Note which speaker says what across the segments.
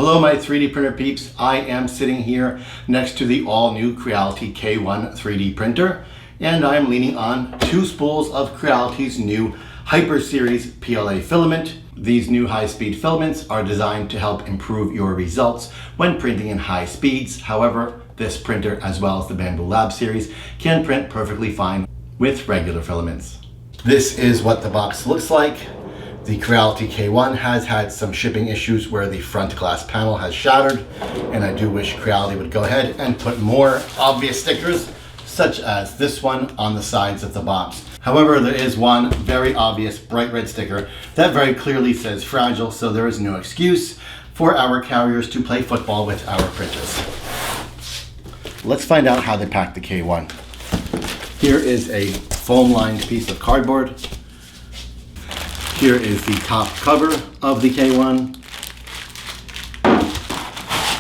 Speaker 1: Hello my 3D printer peeps, I am sitting here next to the all-new Creality K1 3D printer, and I am leaning on two spools of Creality's new Hyper Series PLA filament. These new high-speed filaments are designed to help improve your results when printing in high speeds. However, this printer, as well as the Bamboo Lab series, can print perfectly fine with regular filaments. This is what the box looks like. The Creality K1 has had some shipping issues where the front glass panel has shattered, and I do wish Creality would go ahead and put more obvious stickers, such as this one, on the sides of the box. However, there is one very obvious bright red sticker that very clearly says fragile, so there is no excuse for our carriers to play football with our printers. Let's find out how they pack the K1. Here is a foam-lined piece of cardboard. Here is the top cover of the K1.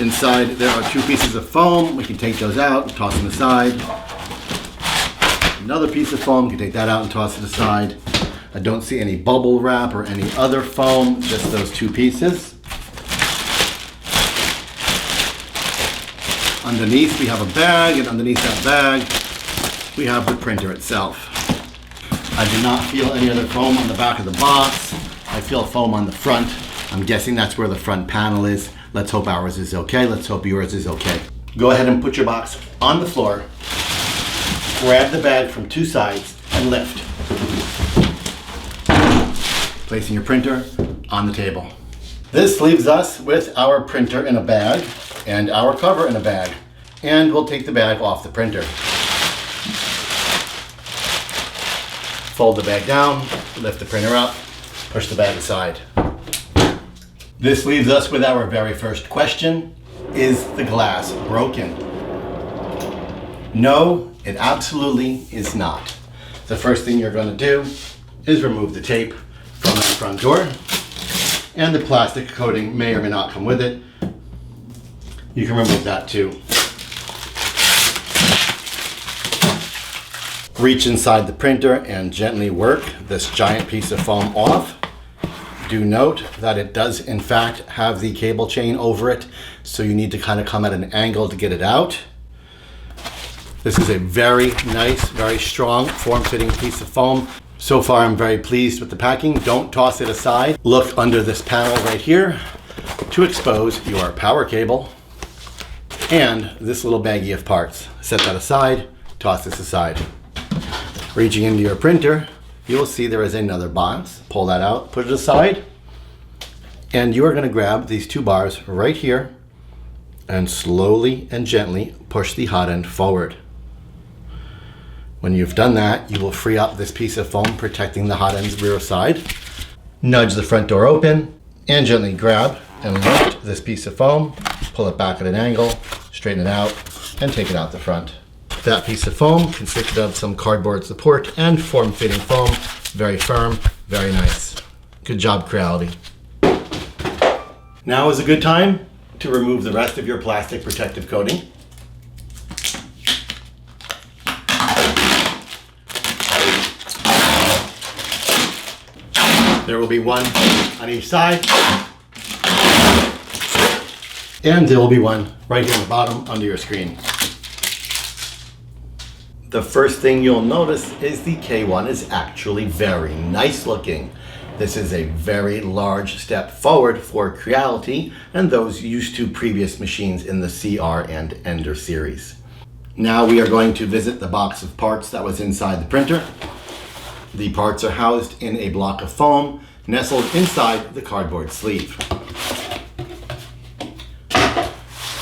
Speaker 1: Inside there are two pieces of foam. We can take those out and toss them aside. Another piece of foam, we can take that out and toss it aside. I don't see any bubble wrap or any other foam, just those two pieces. Underneath we have a bag, and underneath that bag we have the printer itself. I do not feel any other foam on the back of the box. I feel foam on the front. I'm guessing that's where the front panel is. Let's hope ours is okay. Let's hope yours is okay. Go ahead and put your box on the floor. Grab the bag from two sides and lift. Placing your printer on the table. This leaves us with our printer in a bag and our cover in a bag. And we'll take the bag off the printer. Fold the bag down, lift the printer up, push the bag aside. This leaves us with our very first question. Is the glass broken? No, it absolutely is not. The first thing you're going to do is remove the tape from the front door, and the plastic coating may or may not come with it. You can remove that too. Reach inside the printer and gently work this giant piece of foam off. Do note that it does in fact have the cable chain over it, so you need to kind of come at an angle to get it out. This is a very nice, very strong, form-fitting piece of foam. So far I'm very pleased with the packing. Don't toss it aside. Look under this panel right here to expose your power cable and this little baggie of parts. Set that aside, toss this aside. Reaching into your printer, you will see there is another box. Pull that out, put it aside, and you are going to grab these two bars right here and slowly and gently push the hot end forward. When you've done that, you will free up this piece of foam protecting the hot end's rear side. Nudge the front door open and gently grab and lift this piece of foam, pull it back at an angle, straighten it out, and take it out the front. That piece of foam consisted of some cardboard support and form-fitting foam. Very firm, very nice. Good job, Creality. Now is a good time to remove the rest of your plastic protective coating. There will be one on each side, and there will be one right here on the bottom under your screen. The first thing you'll notice is the K1 is actually very nice looking. This is a very large step forward for Creality and those used to previous machines in the CR and Ender series. Now we are going to visit the box of parts that was inside the printer. The parts are housed in a block of foam nestled inside the cardboard sleeve.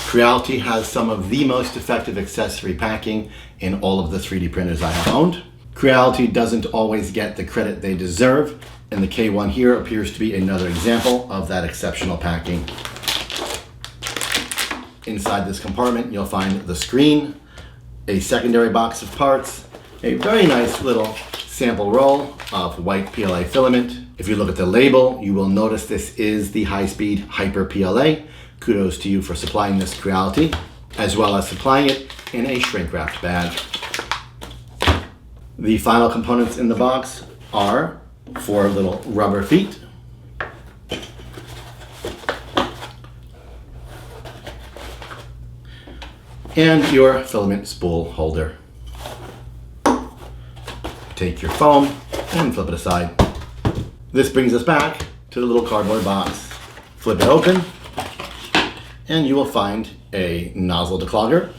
Speaker 1: Creality has some of the most effective accessory packing in all of the 3D printers I have owned. Creality doesn't always get the credit they deserve, and the K1 here appears to be another example of that exceptional packing. Inside this compartment, you'll find the screen, a secondary box of parts, a very nice little sample roll of white PLA filament. If you look at the label, you will notice this is the high-speed Hyper PLA. Kudos to you for supplying this Creality, as well as supplying it in a shrink-wrapped bag. The final components in the box are 4 little rubber feet, and your filament spool holder. Take your foam and flip it aside. This brings us back to the little cardboard box. Flip it open and you will find a nozzle declogger,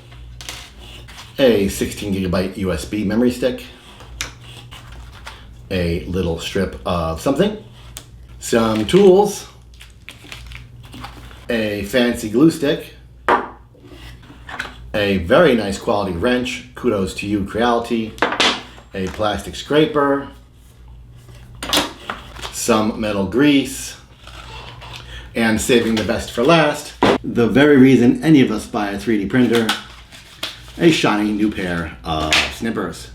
Speaker 1: a 16 gigabyte USB memory stick, a little strip of something, some tools, a fancy glue stick, a very nice quality wrench, kudos to you Creality, a plastic scraper, some metal grease, and saving the best for last, the very reason any of us buy a 3D printer, a shiny new pair of snippers.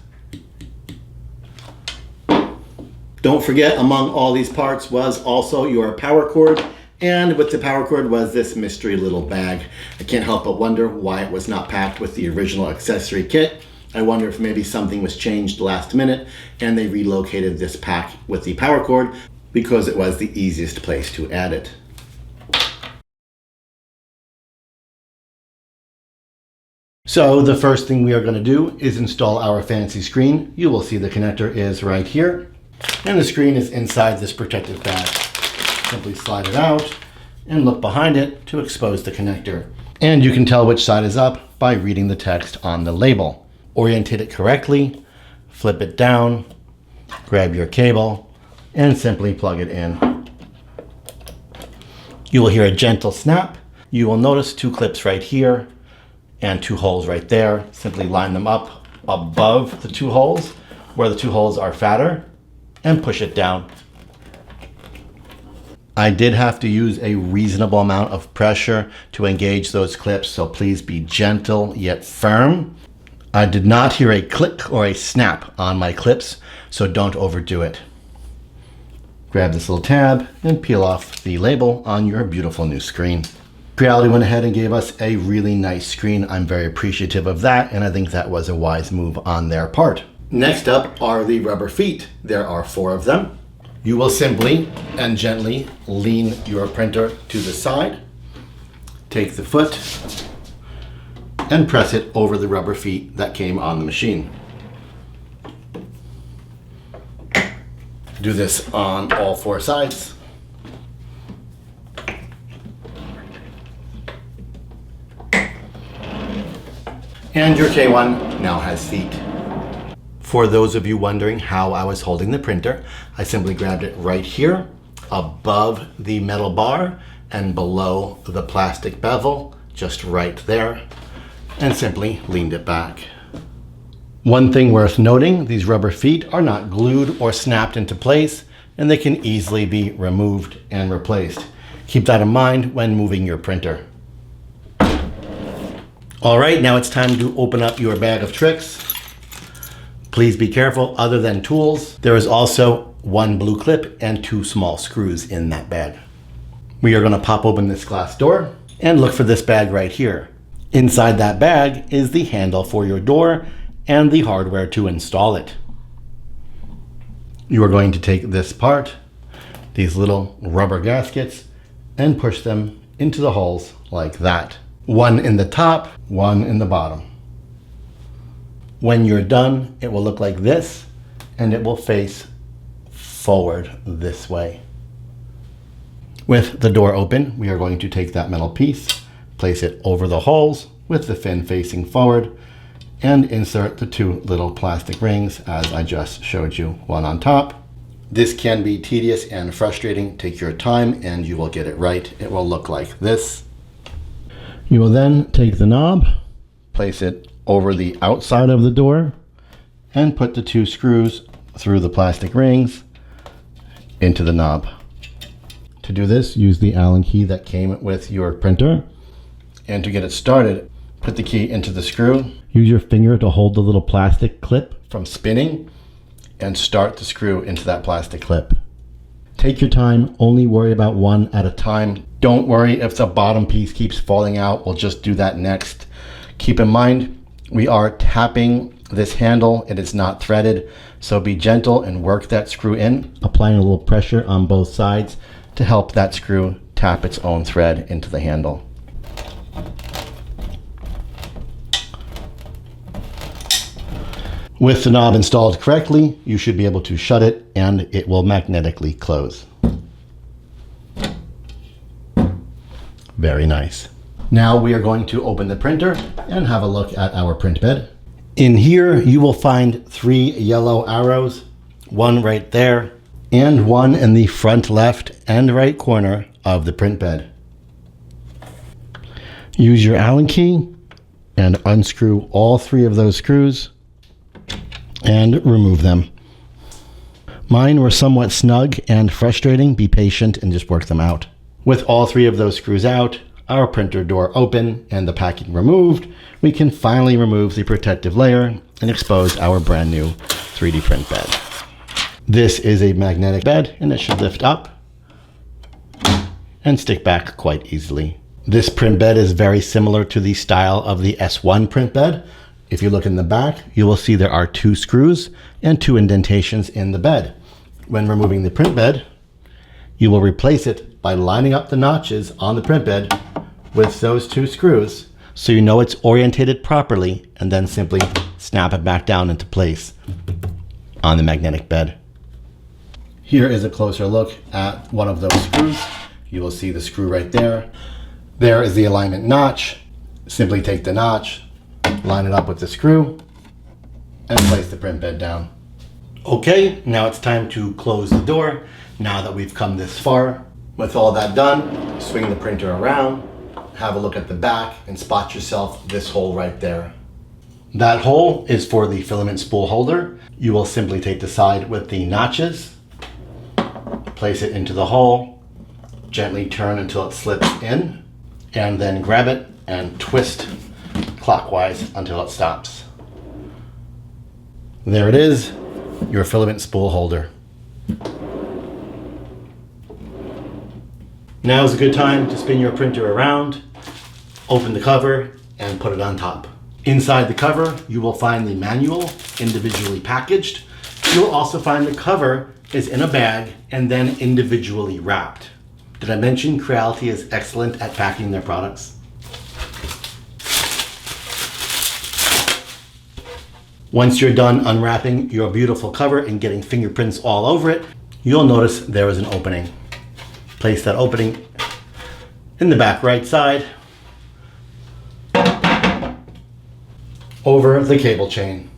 Speaker 1: Don't forget, among all these parts was also your power cord, and with the power cord was this mystery little bag. I can't help but wonder why it was not packed with the original accessory kit. I wonder if maybe something was changed last minute and they relocated this pack with the power cord because it was the easiest place to add it. So the first thing we are going to do is install our fancy screen. You will see the connector is right here, and the screen is inside this protective bag. Simply slide it out and look behind it to expose the connector. And you can tell which side is up by reading the text on the label. Orientate it correctly, flip it down, grab your cable, and simply plug it in. You will hear a gentle snap. You will notice two clips right here and two holes right there. Simply line them up above the two holes where the two holes are fatter and push it down. I did have to use a reasonable amount of pressure to engage those clips, so please be gentle yet firm. I did not hear a click or a snap on my clips, so don't overdo it. Grab this little tab and peel off the label on your beautiful new screen. Creality went ahead and gave us a really nice screen. I'm very appreciative of that, and I think that was a wise move on their part. Next up are the rubber feet. There are 4 of them. You will simply and gently lean your printer to the side, take the foot, and press it over the rubber feet that came on the machine. Do this on all 4 sides. And your K1 now has feet. For those of you wondering how I was holding the printer, I simply grabbed it right here, above the metal bar and below the plastic bevel, just right there, and simply leaned it back. One thing worth noting, these rubber feet are not glued or snapped into place, and they can easily be removed and replaced. Keep that in mind when moving your printer. All right, now it's time to open up your bag of tricks. Please be careful, other than tools, there is also 1 blue clip and 2 small screws in that bag. We are going to pop open this glass door and look for this bag right here. Inside that bag is the handle for your door and the hardware to install it. You are going to take this part, these little rubber gaskets, and push them into the holes like that. 1 in the top, 1 in the bottom. When you're done, it will look like this, and it will face forward this way. With the door open, we are going to take that metal piece, place it over the holes with the fin facing forward, and insert the 2 little plastic rings as I just showed you, 1 on top. This can be tedious and frustrating. Take your time and you will get it right. It will look like this. You will then take the knob, place it over the outside of the door, and put the 2 screws through the plastic rings into the knob. To do this, use the Allen key that came with your printer. And to get it started, put the key into the screw. Use your finger to hold the little plastic clip from spinning and start the screw into that plastic clip. Take your time, only worry about 1 at a time. Don't worry if the bottom piece keeps falling out, we'll just do that next. Keep in mind, we are tapping this handle, it is not threaded, so be gentle and work that screw in, applying a little pressure on both sides to help that screw tap its own thread into the handle. With the knob installed correctly, you should be able to shut it and it will magnetically close. Very nice. Now we are going to open the printer and have a look at our print bed. In here, you will find 3 yellow arrows, one right there, and one in the front left and right corner of the print bed. Use your Allen key and unscrew all 3 of those screws and remove them. Mine were somewhat snug and frustrating. Be patient and just work them out. With all 3 of those screws out, our printer door open, and the packing removed, we can finally remove the protective layer and expose our brand new 3D print bed. This is a magnetic bed and it should lift up and stick back quite easily. This print bed is very similar to the style of the S1 print bed. If you look in the back, you will see there are 2 screws and 2 indentations in the bed. When removing the print bed, you will replace it by lining up the notches on the print bed with those 2 screws so you know it's orientated properly, and then simply snap it back down into place on the magnetic bed. Here is a closer look at one of those screws. You will see the screw right there. There is the alignment notch. Simply take the notch, line it up with the screw, and place the print bed down. Okay, now it's time to close the door. Now that we've come this far, with all that done, swing the printer around, have a look at the back, and spot yourself this hole right there. That hole is for the filament spool holder. You will simply take the side with the notches, place it into the hole, gently turn until it slips in, and then grab it and twist clockwise until it stops. There it is, your filament spool holder. Now is a good time to spin your printer around, open the cover, and put it on top. Inside the cover, you will find the manual individually packaged. You'll also find the cover is in a bag and then individually wrapped. Did I mention Creality is excellent at packing their products? Once you're done unwrapping your beautiful cover and getting fingerprints all over it, you'll notice there is an opening. Place that opening in the back right side over the cable chain.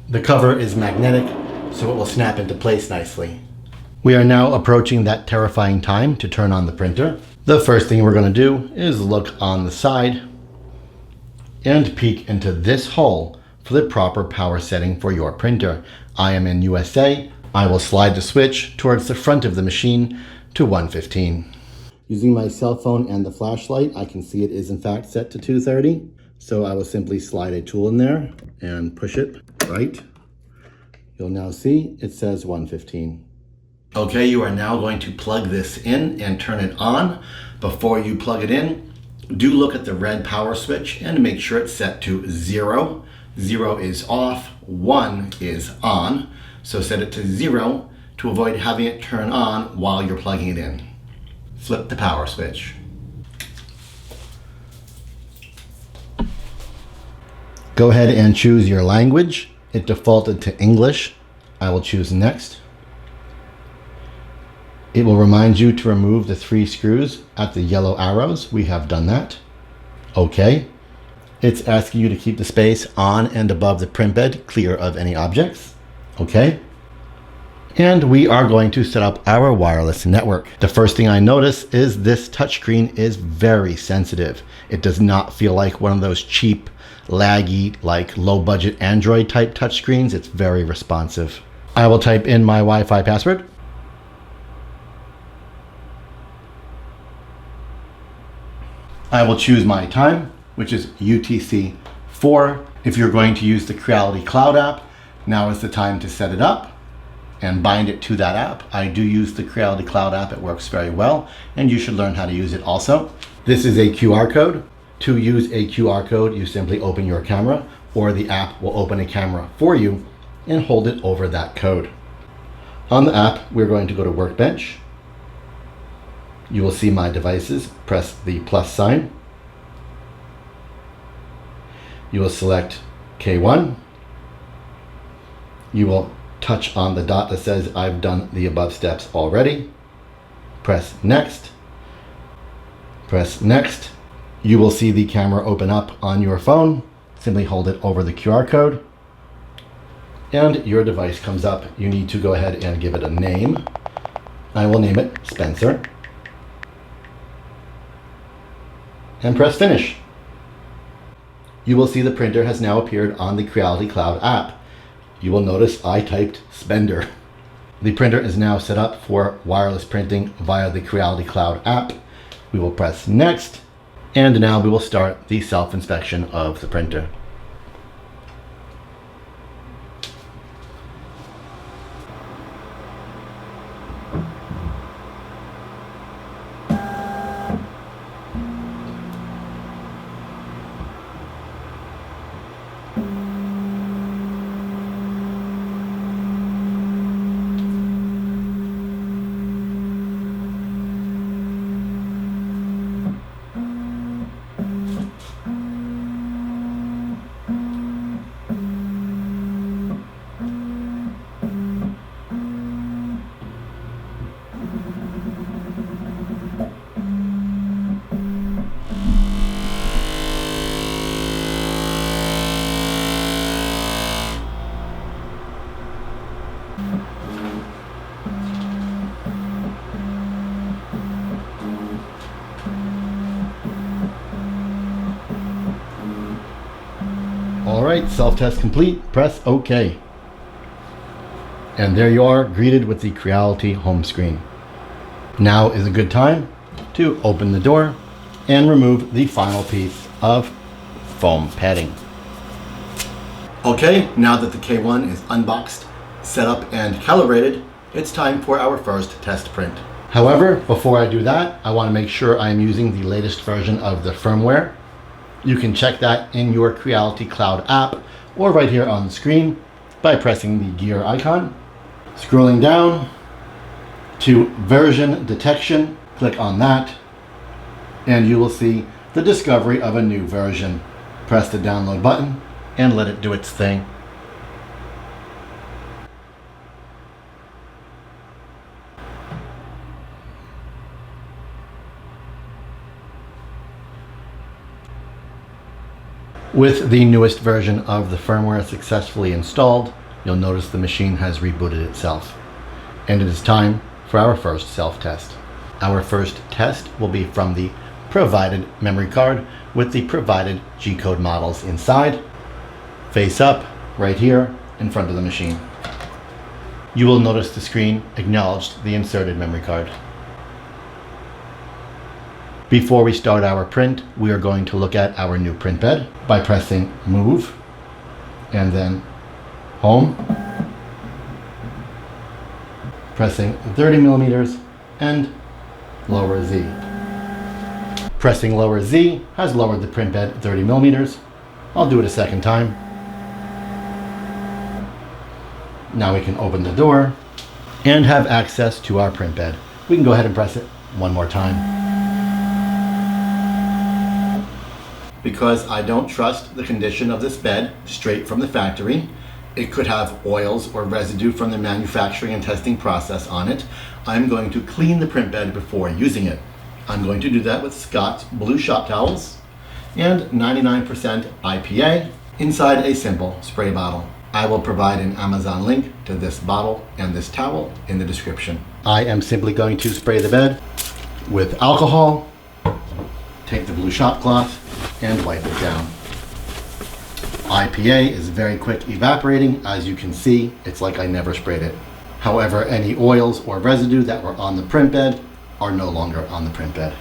Speaker 1: The cover is magnetic, so it will snap into place nicely. We are now approaching that terrifying time to turn on the printer. The first thing we're going to do is look on the side and peek into this hole for the proper power setting for your printer. I am in USA. I will slide the switch towards the front of the machine to 115. Using my cell phone and the flashlight, I can see it is in fact set to 230. So I will simply slide a tool in there and push it right. You'll now see it says 115. Okay, you are now going to plug this in and turn it on. Before you plug it in, do look at the red power switch and make sure it's set to 0. 0 is off, 1 is on. So set it to 0 to avoid having it turn on while you're plugging it in. Flip the power switch. Go ahead and choose your language. It defaulted to English. I will choose next. It will remind you to remove the 3 screws at the yellow arrows. We have done that. Okay. It's asking you to keep the space on and above the print bed clear of any objects. Okay. And we are going to set up our wireless network. The first thing I notice is this touchscreen is very sensitive. It does not feel like one of those cheap, laggy, like low budget Android type touchscreens. It's very responsive. I will type in my Wi-Fi password. I will choose my time, which is UTC 4. If you're going to use the Creality Cloud app, now is the time to set it up and bind it to that app. I do use the Creality Cloud app. It works very well, and you should learn how to use it also. This is a QR code. To use a QR code, you simply open your camera, or the app will open a camera for you and hold it over that code. On the app, we're going to go to Workbench. You will see my devices. Press the plus sign. You will select K1. You will touch on the dot that says I've done the above steps already. Press next. Press next. You will see the camera open up on your phone. Simply hold it over the QR code and your device comes up. You need to go ahead and give it a name. I will name it Spencer. And press finish. You will see the printer has now appeared on the Creality Cloud app. You will notice I typed Spender. The printer is now set up for wireless printing via the Creality Cloud app. We will press next, and now we will start the self-inspection of the printer. Alright, self-test complete. Press OK. And there you are, greeted with the Creality home screen. Now is a good time to open the door and remove the final piece of foam padding. Okay, now that the K1 is unboxed, set up and calibrated, it's time for our first test print. However, before I do that, I want to make sure I'm using the latest version of the firmware. You can check that in your Creality Cloud app or right here on the screen by pressing the gear icon. Scrolling down to version detection, click on that, and you will see the discovery of a new version. Press the download button and let it do its thing. With the newest version of the firmware successfully installed, you'll notice the machine has rebooted itself. And it is time for our first self-test. Our first test will be from the provided memory card with the provided G-code models inside, face up, right here in front of the machine. You will notice the screen acknowledged the inserted memory card. Before we start our print, we are going to look at our new print bed by pressing Move and then Home, pressing 30 millimeters and lower Z. Pressing lower Z has lowered the print bed 30 millimeters. I'll do it a second time. Now we can open the door and have access to our print bed. We can go ahead and press it one more time. Because I don't trust the condition of this bed straight from the factory, it could have oils or residue from the manufacturing and testing process on it, I'm going to clean the print bed before using it. I'm going to do that with Scott's Blue Shop Towels and 99% IPA inside a simple spray bottle. I will provide an Amazon link to this bottle and this towel in the description. I am simply going to spray the bed with alcohol, take the blue shop cloth, and wipe it down. IPA is very quick evaporating. As you can see, it's like I never sprayed it. However, any oils or residue that were on the print bed are no longer on the print bed.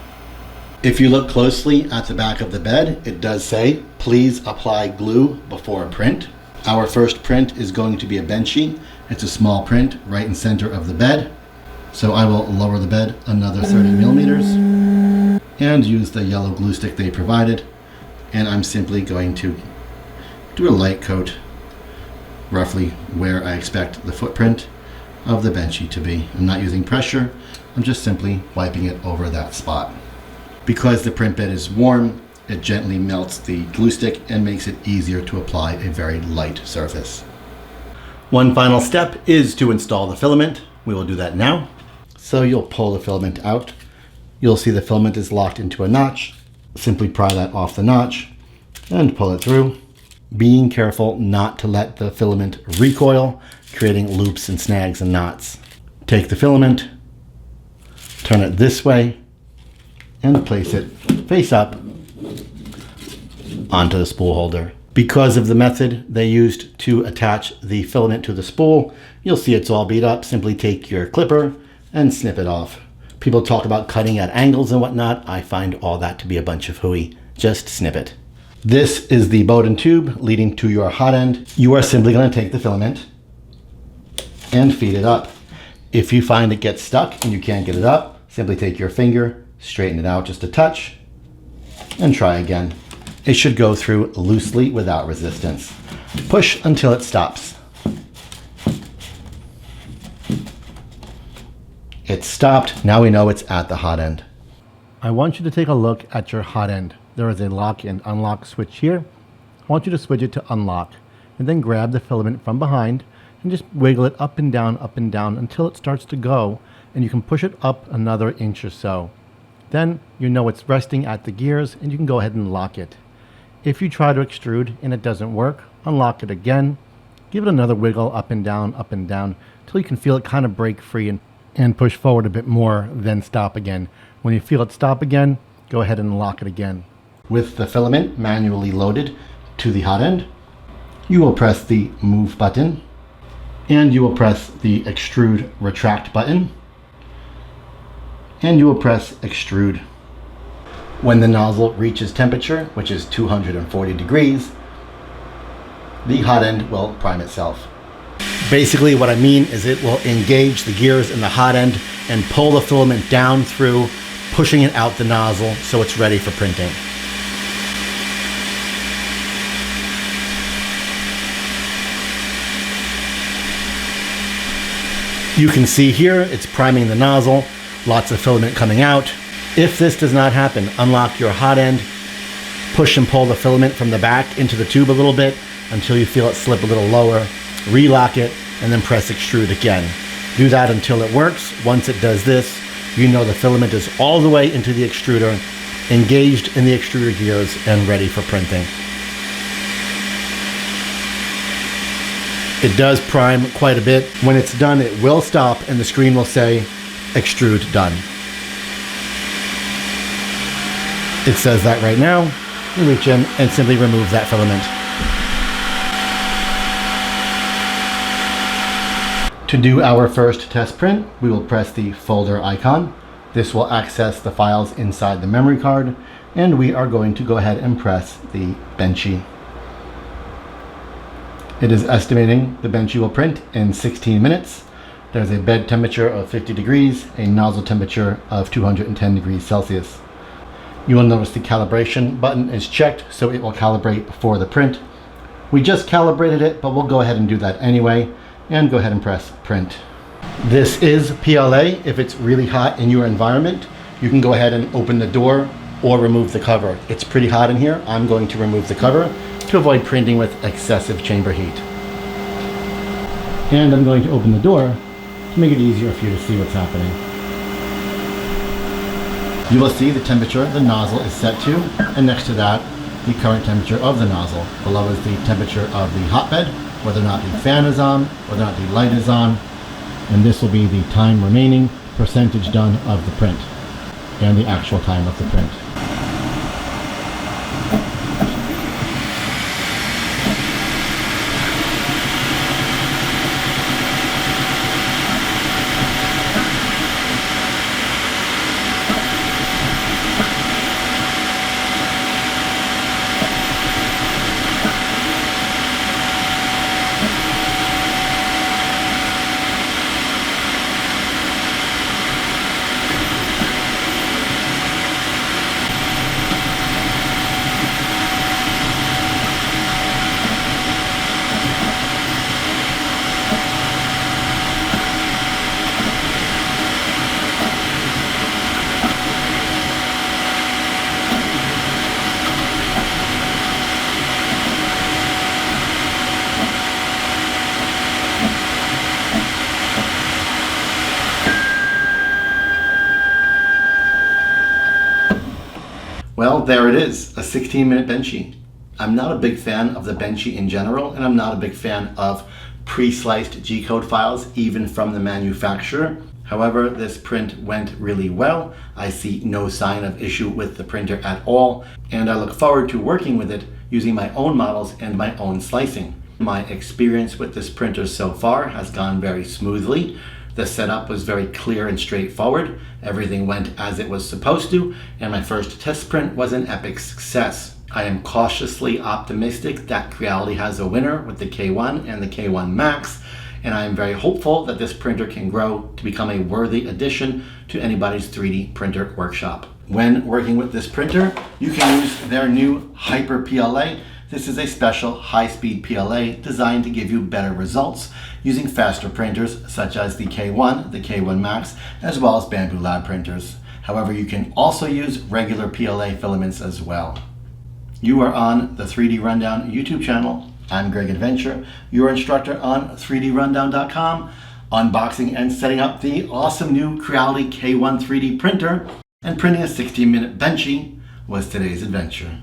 Speaker 1: If you look closely at the back of the bed, it does say, please apply glue before print. Our first print is going to be a Benchy. It's a small print right in center of the bed. So I will lower the bed another 30 millimeters and use the yellow glue stick they provided. And I'm simply going to do a light coat roughly where I expect the footprint of the Benchy to be. I'm not using pressure, I'm just simply wiping it over that spot. Because the print bed is warm, It gently melts the glue stick and makes it easier to apply a very light surface. One final step is to install the filament. We will do that now. So you'll pull the filament out. You'll see the filament is locked into a notch. Simply pry that off the notch and pull it through, being careful not to let the filament recoil, creating loops and snags and knots. Take the filament, turn it this way, and place it face up onto the spool holder. Because of the method they used to attach the filament to the spool, you'll see it's all beat up. Simply take your clipper and snip it off. People talk about cutting at angles and whatnot. I find all that to be a bunch of hooey. Just snip it. This is the Bowden tube leading to your hot end. You are simply going to take the filament and feed it up. If you find it gets stuck and you can't get it up, simply take your finger, straighten it out just a touch, and try again. It should go through loosely without resistance. Push until it stops. It stopped. Now we know it's at the hot end. I want you to take a look at your hot end. There is a lock and unlock switch here. I want you to switch it to unlock and then grab the filament from behind and just wiggle it up and down until it starts to go, and you can push it up another inch or so. Then you know it's resting at the gears and you can go ahead and lock it. If you try to extrude and it doesn't work, unlock it again, give it another wiggle up and down until you can feel it kind of break free and push forward a bit more, then stop again. When you feel it stop again, go ahead and lock it again. With the filament manually loaded to the hot end, you will press the move button and you will press the extrude retract button and you will press extrude. When the nozzle reaches temperature, which is 240 degrees, the hot end will prime itself. Basically what I mean is it will engage the gears in the hot end and pull the filament down through, pushing it out the nozzle so it's ready for printing. You can see here it's priming the nozzle, lots of filament coming out. If this does not happen, unlock your hot end, push and pull the filament from the back into the tube a little bit until you feel it slip a little lower, relock it, and then press extrude again. Do that until it works. Once it does this, you know the filament is all the way into the extruder, engaged in the extruder gears, and ready for printing. It does prime quite a bit. When it's done, it will stop and the screen will say, extrude done. It says that right now. You reach in and simply remove that filament. To do our first test print, we will press the folder icon. This will access the files inside the memory card, and we are going to go ahead and press the Benchy. It is estimating the Benchy will print in 16 minutes. There's a bed temperature of 50 degrees, a nozzle temperature of 210 degrees Celsius. You will notice the calibration button is checked, so it will calibrate for the print. We just calibrated it, but we'll go ahead and do that anyway, and go ahead and press print. This is PLA. If it's really hot in your environment, you can go ahead and open the door or remove the cover. It's pretty hot in here. I'm going to remove the cover to avoid printing with excessive chamber heat. And I'm going to open the door to make it easier for you to see what's happening. You will see the temperature the nozzle is set to, and next to that, the current temperature of the nozzle. Below is the temperature of the hotbed, whether or not the fan is on, whether or not the light is on, and this will be the time remaining, percentage done of the print, and the actual time of the print. Well, there it is, a 16-minute Benchy. I'm not a big fan of the Benchy in general, and I'm not a big fan of pre-sliced G-code files, even from the manufacturer. However, this print went really well. I see no sign of issue with the printer at all, and I look forward to working with it using my own models and my own slicing. My experience with this printer so far has gone very smoothly. The setup was very clear and straightforward. Everything went as it was supposed to, and my first test print was an epic success. I am cautiously optimistic that Creality has a winner with the K1 and the K1 Max, and I am very hopeful that this printer can grow to become a worthy addition to anybody's 3D printer workshop. When working with this printer, you can use their new Hyper PLA. This is a special high-speed PLA designed to give you better results using faster printers such as the K1, the K1 Max, as well as Bamboo Lab printers. However, you can also use regular PLA filaments as well. You are on the 3D Rundown YouTube channel. I'm Greg Adventure, your instructor on 3drundown.com, unboxing and setting up the awesome new Creality K1 3D printer, and printing a 16-minute Benchy was today's adventure.